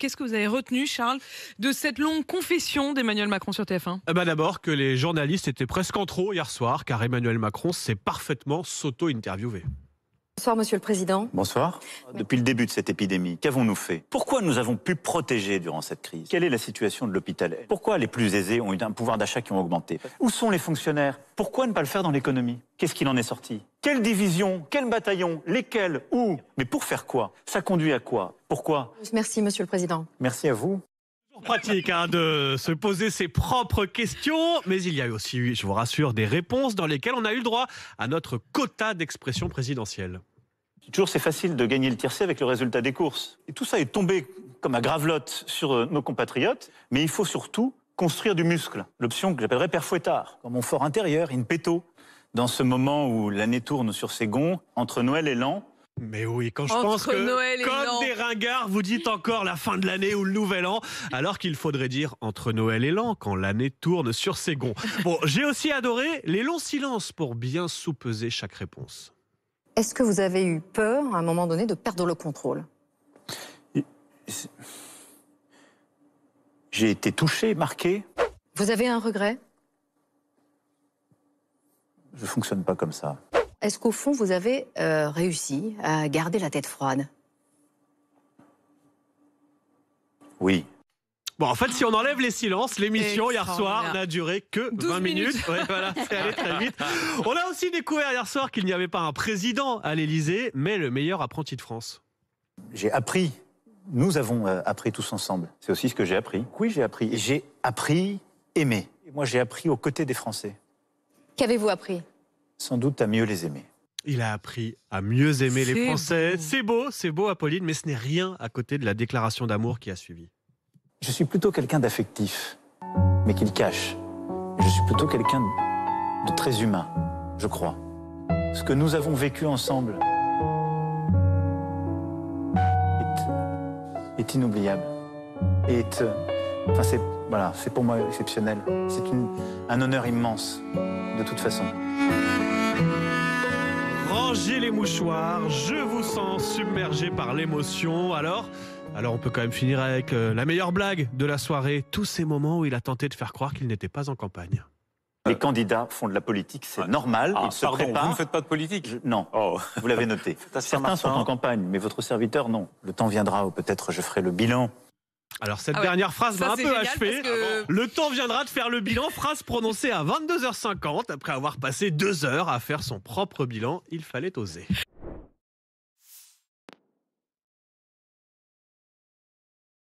Qu'est-ce que vous avez retenu, Charles, de cette longue confession d'Emmanuel Macron sur TF1 ? D'abord que les journalistes étaient presque en trop hier soir, car Emmanuel Macron s'est parfaitement s'auto-interviewé. Bonsoir, Monsieur le Président. Bonsoir. Depuis le début de cette épidémie, qu'avons-nous fait? Pourquoi nous avons pu protéger durant cette crise? Quelle est la situation de l'hôpital? Pourquoi les plus aisés ont eu un pouvoir d'achat qui ont augmenté? Où sont les fonctionnaires? Pourquoi ne pas le faire dans l'économie? Qu'est-ce qu'il en est sorti? Quelle division? Quel bataillon? Lesquels? Où? Mais pour faire quoi? Ça conduit à quoi? Pourquoi? Merci, Monsieur le Président. Merci à vous. Pratique de se poser ses propres questions, mais il y a eu aussi, je vous rassure, des réponses dans lesquelles on a eu le droit à notre quota d'expression présidentielle. Toujours c'est facile de gagner le tiercé avec le résultat des courses. Et tout ça est tombé comme à gravelotte sur nos compatriotes, mais il faut surtout construire du muscle. L'option que j'appellerais père Fouettard, comme mon fort intérieur, in petto, dans ce moment où l'année tourne sur ses gonds, entre Noël et l'an. Mais oui, quand je Entre pense que, Noël et comme l'an. des ringards, vous dites encore la fin de l'année ou le nouvel an, alors qu'il faudrait dire entre Noël et l'an, quand l'année tourne sur ses gonds. Bon, j'ai aussi adoré les longs silences pour bien sous-peser chaque réponse. Est-ce que vous avez eu peur, à un moment donné, de perdre le contrôle? J'ai été touché, marqué. Vous avez un regret? Je ne fonctionne pas comme ça. Est-ce qu'au fond, vous avez réussi à garder la tête froide? Bon, Oui. en fait, si on enlève les silences, l'émission hier soir Extraordinaire. n'a duré que 12 20 minutes. minutes. Ouais, voilà, c'est allé très vite. On a aussi découvert hier soir qu'il n'y avait pas un président à l'Élysée, mais le meilleur apprenti de France. J'ai appris. Nous avons appris tous ensemble. C'est aussi ce que j'ai appris. Oui, j'ai appris. Et j'ai appris aimer. Et moi, j'ai appris aux côtés des Français. Qu'avez-vous appris? Sans doute à mieux les aimer. Il a appris à mieux aimer les C'est Français. beau. C'est beau, Apolline, mais ce n'est rien à côté de la déclaration d'amour qui a suivi. Je suis plutôt quelqu'un d'affectif, mais qui le cache. Je suis plutôt quelqu'un de très humain, je crois. Ce que nous avons vécu ensemble est inoubliable. C'est pour moi exceptionnel. C'est un honneur immense, de toute façon. Rangez les mouchoirs, je vous sens submergé par l'émotion. Alors on peut quand même finir avec la meilleure blague de la soirée. Tous ces moments où il a tenté de faire croire qu'il n'était pas en campagne. Les candidats font de la politique, c'est normal. Ils se préparent. Vous ne faites pas de politique? Non, vous l'avez noté. Certains sont en campagne, mais votre serviteur, non. Le temps viendra où peut-être je ferai le bilan. Alors cette Ah ouais, dernière phrase ça, m'a un c'est peu génial achevé. parce que- Le temps viendra de faire le bilan, phrase prononcée à 22h50. Après avoir passé 2 heures à faire son propre bilan, il fallait oser.